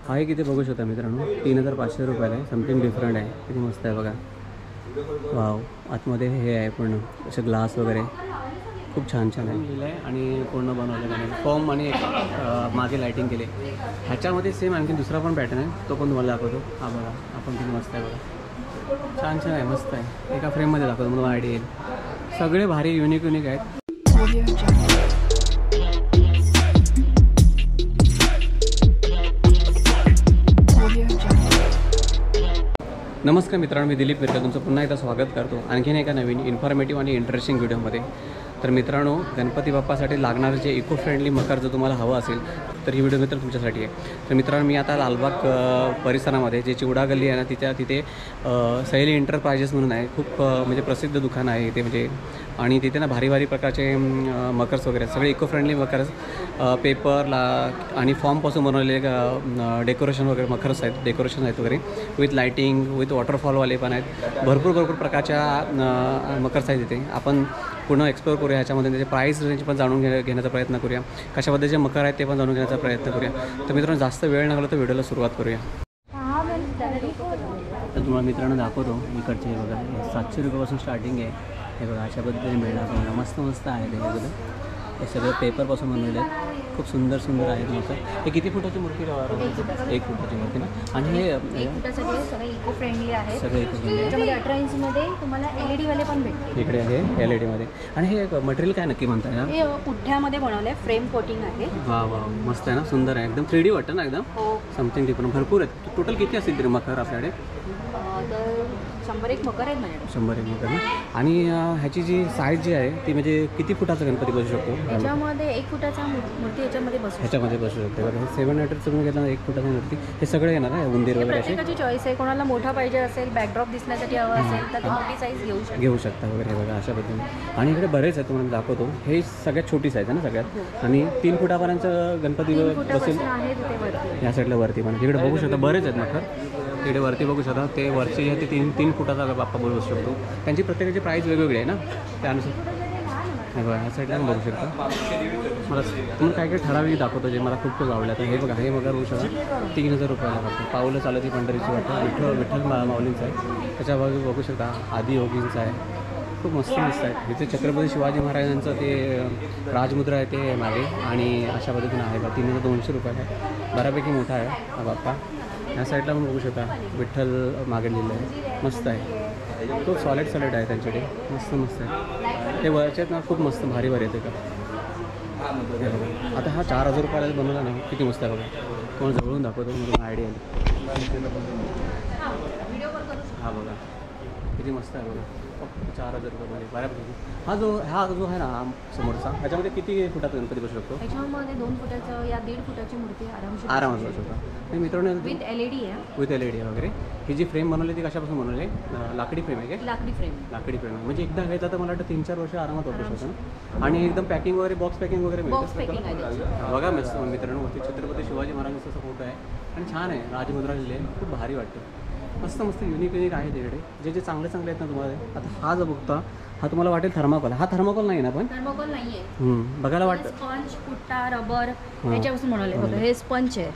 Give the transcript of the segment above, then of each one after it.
हा एक इथे बघू शकता मित्रांनो, 3500 रुपयाला आहे. समथिंग डिफरंट आहे, किती मस्त आहे बघा. वाव, आतमध्ये हे आहे पूर्ण असं ग्लास वगैरे, खूप छान छान आहे. लिहिलं आहे आणि पूर्ण बनवलं आहे फॉर्म आणि मागे लायटिंग केली. ह्याच्यामध्ये सेम आणखी दुसरा पण पॅटर्न आहे, तो पण तुम्हाला दाखवतो. हा बघा, आपण किती मस्त आहे बघा, छान छान आहे, मस्त आहे. एका फ्रेममध्ये दाखवतो मला आयडिया येईल. सगळे भारी युनिक आहेत. नमस्कार मित्रांनो, मी दिलीप मिरकर तुमचं पुन्हा एकदा स्वागत करतो आणखीन एका नवीन इन्फॉर्मेटिव्ह आणि इंटरेस्टिंग व्हिडिओमध्ये. तर मित्रांनो, गणपती बाप्पासाठी लागणारं जे इको फ्रेंडली मकर जर तुम्हाला हवं असेल तर ही व्हिडिओ मित्र तुमच्यासाठी आहे. तर मित्रांनो, मी आता लालबाग परिसरामध्ये जे चिवडा गल्ली आहे ना, तिथे सैली एंटरप्राइजेस म्हणून आहे. खूप म्हणजे प्रसिद्ध दुकान आहे इथे, म्हणजे आणि तिथे ना भारी भारी प्रकारचे मकर्स वगैरे सगळे इको फ्रेंडली मकर्स, पेपरला आणि फॉर्मपासून बनवलेले डेकोरेशन वगैरे मकर्स आहेत, डेकोरेशन आहेत वगैरे, विथ लायटिंग, विथ वॉटरफॉलवाले पण आहेत. भरपूर प्रकारच्या मकर्स आहेत तिथे. आपण पूर्ण एक्सप्लोर करूया ह्याच्यामध्ये, त्याचे प्राईस रेंज पण जाणून घेण्याचा प्रयत्न करूया, कशा पद्धतीचे मकर आहेत ते पण जाणून घेण्याचा प्रयत्न करूया. तर मित्रांनो, जास्त वेळ नका तर व्हिडिओला सुरुवात करूया. तर तुम्हाला मित्रांनो दाखवतो इकडचे. हे बघा, 700 रुपयापासून स्टार्टिंग आहे. हे बघा, अशा पद्धतीने मिळणार तुम्हाला. मस्त मस्त आहे ते बघा. हे सगळं पेपरपासून बनवलेलं आहे, खूप सुंदर सुंदर आहेत मकर. हे किती फुटाची मूर्ती? 1 फुटाची मूर्ती ना. आणि हे 1 फुटासाठी सगळे इको फ्रेंडली आहे. सगळे इको फ्रेंडली. त्याच्यामध्ये 18 इंचमध्ये तुम्हाला LED वाले पण भेटतील. इकडे आहे LED मध्ये. आणि हे मटेरियल काय नक्की म्हणताय ना? हे पुठ्ठ्यामध्ये बनवलं आहे, फ्रेम कोटिंग आहे. वा वा, मस्त आहे ना, सुंदर आहे एकदम. 3D वाटतं ना एकदम. हो, समथिंग डिफरंट. भरपूर आहेत. टोटल किती असतील तरी मकर आपल्याकडे? तर 101 मकर आहेत माझ्याकडे. 101 मकर ना. आणि ह्याची जी साईज जी आहे ती म्हणजे किती फुटाचा गणपती बसू शकतो? ह्याच्यामध्ये 1 फुटाचा मूर्ती ह्याच्यामध्ये बसू शकते बघा. हे 7 मीटरचं तुम्ही घेतलं 1 फुटाची मूर्ती. हे सगळे येणार आहे उंदीर वगैरे असे. प्रत्येकाची चॉईस आहे. कोणाला मोठा पाहिजे असेल, बॅकड्रॉप दिसण्यासाठी हवा असेल तर ते मोठी साईज घेऊ शकता वगैरे. हे बघा, अशा पद्धतीने. आणि इकडे बरेच आहेत, तुम्हाला दाखवतो. हे सगळ्यात छोटी साईज आहे ना सगळ्यात. आणि 3 फुटापर्यंत गणपती बसेल या साईडला वरती पण. तिकडे बघू शकता बरेच आहेत मकर. तिकडे वरती बघू शकता, ते वरचे जे आहे ते 3 फुटाचा बाप्पा बसू शकतो. त्यांची प्रत्येकाची प्राईस वेगवेगळी आहे ना, त्यानुसार. हे बघा, ह्या साईडला बघू शकता. मला तुम्हाला काय ठराविक दाखवतो जे मला खूप आवडलं. तर हे बघा, हे मगर बघू शकता 3000 रुपयाला फक्त. पाऊलं चालती पंढरीची वाटतं. विठ्ठल माऊलींचं आहे. त्याच्या बाजू बघू शकता आदी योगींचं आहे. खूप मस्त आहे. इथे छत्रपती शिवाजी महाराजांचं ते राजमुद्रा आहे ते मागे. आणि अशा पद्धतीनं आहे बघा. 3200 रुपयाला आहे. बऱ्यापैकी मोठा आहे हा बाप्पा. ह्या साईडला पण बघू शकता विठ्ठल मागे लिहिलं आहे. मस्त आहे. खूप सॉलिड आहे त्यांच्याकडे. मस्त आहे. ते वरच्यात ना खूप मस्त भारी येते का. हे बघा, आता हा 4000 रुपयाला बनवला ना, किती मस्त आहे बघा. तुम्हाला जवळून दाखवतो, मला आयडिया आली. हा बघा, किती मस्त आहे बघा. 4000 रुपयामध्ये बऱ्यापैकी. हा जो आहे ना समोरचा, ह्याच्यामध्ये किती फुटाचा गणपती बसू शकतो? ह्याच्यामध्ये 2 फुटाचं या 1.5 फुटाची मूर्ती आरामात बसू शकतो. आणि मित्रांनो, विथ LED आहे. विथ LED वगैरे. ही जी फ्रेम बनवली ती कशापासून बनवली? लाकडी फ्रेम आहे का? लाकडी फ्रेम आहे. म्हणजे एकदा घ्यायचा तर मला वाटतं 3-4 वर्ष आरामात वापरू शकतो. आणि एकदम पॅकिंग वगैरे, बॉक्स पॅकिंग वगैरे मिळतं बघा. मित्रांनो, वरती छत्रपती शिवाजी महाराजांचा असा फोटो आहे आणि छान आहे. राजमुद्रा लिहिली आहे, खूप भारी वाटतं. मस्त युनिक आहे तिकडे. जे चांगले आहेत ना तुम्हाला. आता हा जो बघता, हा तुम्हाला वाटेल थर्माकोल. हा थर्माकोल नाही ना, पण थर्माकोल नाही आहे. बघायला वाटतं स्पंज, पुट्टा, रबर याच्यापासून बनवले बघा. हे स्पंज आहे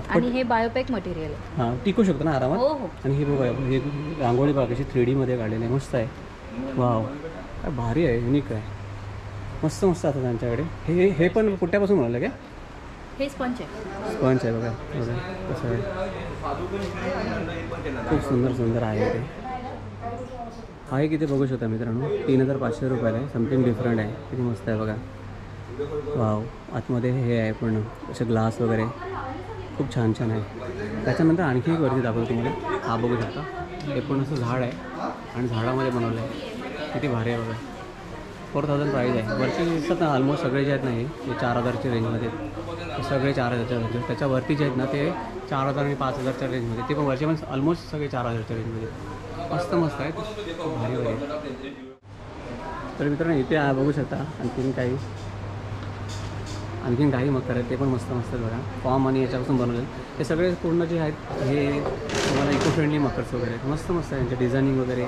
आणि हे बायोपॅक मटेरियल आहे. हां, टिकू शकतो ना आरामात. हो. आणि हे बघा, हे रांगोळी बघा कशी 3D मध्ये काढलेली आहे. मस्त आहे. वाव, काय भारी आहे, युनिक आहे. मस्त आता त्यांच्याकडे. हे पण पुट्ट्यापासून बनवलं काय? हे स्पंज आहे बघा. कसं आहे, खूप सुंदर आहे ते. हा एक इथे बघू शकता मित्रांनो, 3500 रुपयाला आहे. समथिंग डिफरंट आहे, किती मस्त आहे बघा. वाव, आतमध्ये हे आहे पूर्ण असे ग्लास वगैरे, खूप छान आहे. त्याच्यानंतर आणखी एक वरती दाखवतो तुम्हाला. हा बघू शकता, हे पण असं झाड आहे आणि झाडामध्ये बनवलं आहे. किती भारी आहे बघा. 4000 प्राईज आहे. वरचे दिसतात ना ऑलमोस्ट सगळे जे आहेत ना, हे 4000च्या रेंजमध्ये. सगळे 4000च्या रेंज. त्याच्यावरती जे आहेत ना ते 4000 आणि 5000च्या रेंजमध्ये. ते पण वरचे पण ऑलमोस्ट सगळे 4000च्या रेंजमध्ये. मस्त आहेत, भारी. तर मित्रांनो, इथे बघू शकता आणखीन काही मकर आहेत, ते पण मस्त बघा. फॉर्म आणि याच्यापासून बनवले. हे सगळे पूर्ण जे आहेत हे तुम्हाला इको फ्रेंडली मकर्स वगैरे आहेत. मस्त आहे. यांचे डिझायनिंग वगैरे,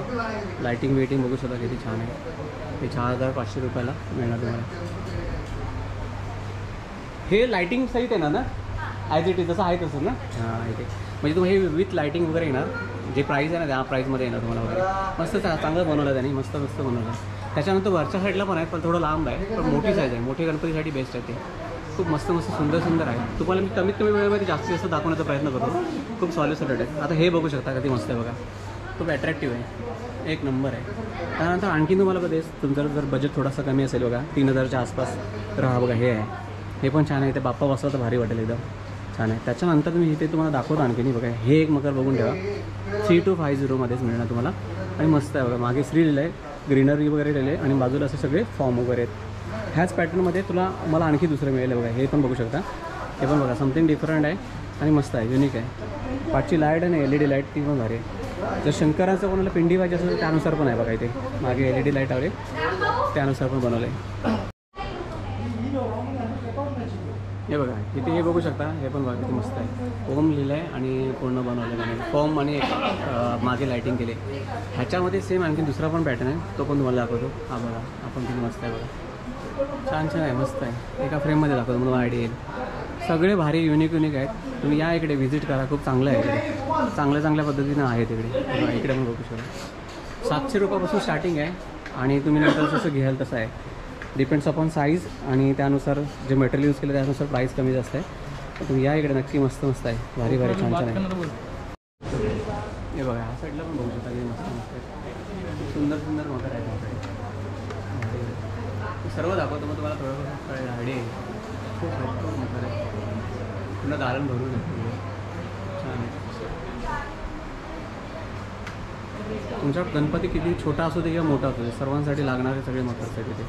लायटिंग बघू शकता किती छान आहे. हे 4500 रुपयाला मिळणार तुम्हाला. हे लायटिंग सहित आहे ना? ॲज इट इज जसं आहे तसं ना हां इथे म्हणजे तुम्ही हे विथ लायटिंग वगैरे येणार जे प्राईस आहे ना त्या प्राईसमध्ये येणार तुम्हाला वगैरे मस्त चांगलं बनवलं त्यांनी मस्त बनवलं त्याच्यानंतर वरच्या साईडला पण आहे पण थोडं लांब आहे पण मोठी साईज आहे मोठी गणपतीसाठी बेस्ट आहे ते खूप मस्त सुंदर आहे तुम्हाला मी कमीत कमी वेळेमध्ये जास्त दाखवण्याचा प्रयत्न करतो खूप सॉलिड आहे आता हे बघू शकता किती मस्त आहे बघा खूप अट्रॅक्टिव्ह आहे एक नंबर आहे त्यानंतर आणखी तुम्हाला बघा तुमचं जर बजेट थोडासा कमी असेल बघा 3000च्या आसपास तर हा बघा हे आहे हे पण छान आहे ते बाप्पा बसवा तर भारी वाटेल एकदम छान आहे त्याच्यानंतर तुम्ही इथे तुम्हाला दाखवतो आणखी बघा हे एक मकर बघून ठेवा 3250 मध्येच मिळणार तुम्हाला आणि मस्त आहे बघा मागे श्री लिहिलं आहे ग्रीनरी वगैरे लिहिलं आहे आणि बाजूला असे सगळे फॉर्म वगैरे आहेत ह्याच पॅटर्नमध्ये मला आणखी दुसरं मिळेल बघा हे पण बघू शकता हे पण बघा समथिंग डिफरंट आहे आणि मस्त आहे युनिक आहे पाठची लाईट आहे ना LED लाईट ती पण भारी आहे जर शंकराचं कोणाला पिंडी पाहिजे असेल तर त्यानुसार पण आहे बघा इथे मागे LED लाईट आले त्यानुसार पण बनवलं आहे हे बघा इथे हे बघू शकता हे पण बघा किती मस्त आहे ओम लिहिलं आहे आणि पूर्ण बनवलं आहे फॉर्म आणि मागे लाईटिंग केले ह्याच्यामध्ये सेम आणखी दुसरा पण पॅटर्न आहे तो पण तुम्हाला दाखवतो हा बघा आपण किती मस्त आहे बघा छान आहे मस्त आहे एका फ्रेममध्ये दाखवतो मला आयडिया येईल सगळे भारी युनिक आहेत तुम्ही या इकडे व्हिजिट करा खूप चांगलं आहे इकडे चांगल्या पद्धतीनं आहे तिकडे इकडे पण बघू शकता 700 रुपयापासून स्टार्टिंग आहे आणि तुम्ही नंतर जसं घ्याल तसं आहे डिपेंड्स अपॉन साईज आणि त्यानुसार जे मटेरियल यूज केलं त्यानुसार प्राईस कमी जास्त आहे तर तुम्ही या इकडे नक्की मस्त आहे भारी छान आहे हे बघा ह्या साईडला पण बघू शकता की मस्त आहे सुंदर मकर आहे सर्व दाखवतो मग तुम्हाला थोडं आयडिया आहे खूप मकर आहे पूर्ण दारण भरून आहे छान आहे तुमचा गणपती किती छोटा असू दे किंवा मोठा असू दे सर्वांसाठी लागणारे सगळे मकर आहेत तिथे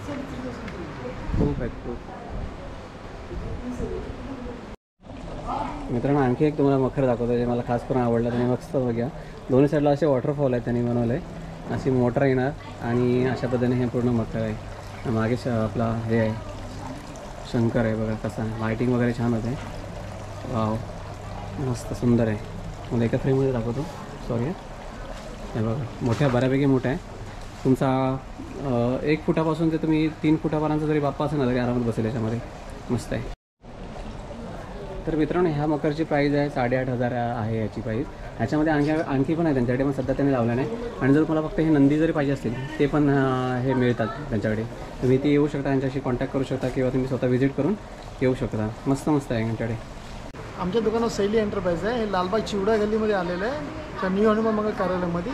खूप आहेत खूप मित्रांनो आणखी एक तुम्हाला मखर दाखवतो जे मला खास करून आवडलं त्याने मस्त बघा दोन्ही साईडला असे वॉटरफॉल आहेत त्यांनी बनवलं आहे अशी मोटर येणार आणि अशा पद्धतीने हे पूर्ण मखर आहे मागे आपला हे आहे शंकर आहे बघा कसा लायटिंग वगैरे छान होते वाव मस्त सुंदर आहे मला एका फ्रेममध्ये दाखवतो सॉरी हे बघा बऱ्यापैकी मोठा आहे तुमचा 1 फुटापासून ते तुम्ही 3 फुटापर्यंत जरी बाप्पा असेल ना तरी आरामात बसेल याच्यामध्ये मस्त आहे तर मित्रांनो ह्या मकरची प्राईज आहे 8,500 आहे याची प्राईज ह्याच्यामध्ये आणखी पण आहे त्यांच्याकडे पण सध्या त्यांनी लावलं नाही आणि जर तुम्हाला फक्त हे नंदी जरी पाहिजे असतील ते पण हे मिळतात त्यांच्याकडे तुम्ही ते येऊ शकता त्यांच्याशी कॉन्टॅक्ट करू शकता किंवा तुम्ही स्वतः व्हिजिट करून येऊ शकता मस्त आहे त्यांच्याकडे आमच्या दुकानात शैली एंटरप्राइज आहे हे लालबाग चिवडा गल्लीमध्ये आलेलं आहे त्या न्यू हनुमान मंगल कार्यालयामध्ये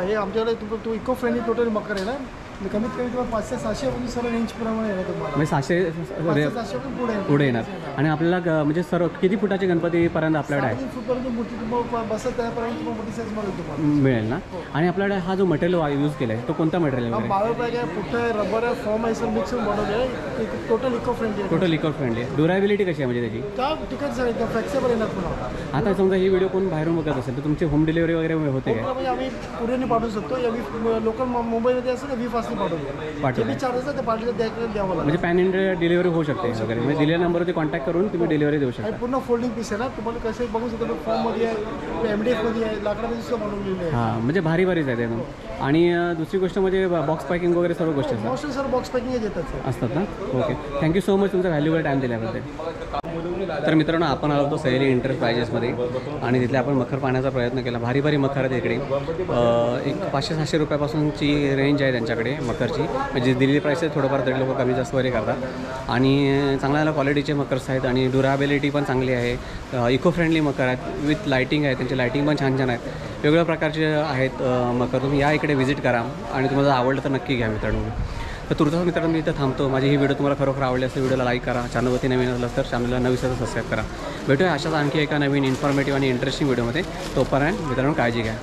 हे आमच्याकडे तो इको फ्रेंडली टोटल मकर आहे ना कमीत कमी तुम्हाला 500-700 सर्व रेंज प्रमाणे येणार तुम्हाला म्हणजे 700 पुढे येणार आणि आपल्याला म्हणजे सर्व किती फुटाचे गणपतीपर्यंत आपल्याकडे आहे फुटपर्यंत मोठी तुम्हाला बसत त्यापर्यंत मोठी साईज मिळेल ना आणि आपल्याकडे हा जो मटेरियल यूज केला आहे तो कोणता मटेरियल आहे बायोबॅग आहे पुठ्ठा आहे रबर आहे फॉर्म आहे सर मिक्स बनवले आहे टोटल इको फ्रेंडली आहे ड्युरेबिलिटी कशी आहे म्हणजे त्याची त्या टिकट सर एकदम फ्लेक्सिबल येणार पुन्हा आता समजा ही व्हिडिओ कोण बाहेरून बघत असेल तर तुमची होम डिलिव्हरी वगैरे होते काय म्हणजे आम्ही पुढे पाठवू शकतो लोकल मुंबईमध्ये असेल वी फास्टली पाठवतो चार्जेस आहे ते पाठवलं द्यावं लागेल म्हणजे पॅन इंडिया डिलिव्हरी होऊ शकते वगैरे म्हणजे दिलेल्या नंबरवरती कॉन्टॅक्ट करून तुम्ही डिलिव्हरी देऊ शकता पूर्ण फोल्डिंग पीस आहे ना तुम्हाला कसं बघू शकतो फॉर्ममध्ये आहे MDF मध्ये आहे लाकडामध्ये सुद्धा बनवलेलं आहे हां म्हणजे भारीच आहे ते आणि दुसरी गोष्ट म्हणजे बॉक्स पॅकिंग वगैरे सर्व गोष्टी असतात मोस्टली सर बॉक्स पॅकिंग असतात ना ओके थँक्यू सो मच तुमचा व्हॅल्युएबल टाईम दिल्याबद्दल तर मित्रांनो आपण आलो होतो सैली एंटरप्राइजेसमध्ये आणि तिथले आपण मखर पाहण्याचा प्रयत्न केला भारी मखर आहेत इकडे एक 500-700 रुपयापासूनची रेंज आहे त्यांच्याकडे मकरची म्हणजे दिलेली प्राईस आहे थोडंफार तरी लोक कमी जास्त वगैरे करतात आणि चांगल्या क्वालिटीचे मकर्स आहेत आणि ड्युरेबिलिटी पण चांगली आहे इको फ्रेंडली मकर आहेत विथ लायटिंग आहे त्यांची लायटिंग पण छान आहेत वेगवेगळ्या प्रकारचे आहेत मकर तुम्ही या इकडे व्हिजिट करा आणि तुम्हाला आवडलं तर नक्की घ्या मित्रांनो तर तुमचा मित्रांनो मी इथं थांबतो माझी ही व्हिडिओ तुम्हाला खरोखर आवडली असेल व्हिडिओला लाईक करा चॅनलवरती नवीन असलं तर चॅनलला नवीन सबस्क्राईब करा भेटूया अशाच आणखी एका नवीन इन्फॉर्मेटिव्ह आणि इंटरेस्टिंग व्हिडिओमध्ये तोपर्यंत मित्रांनो काळजी घ्या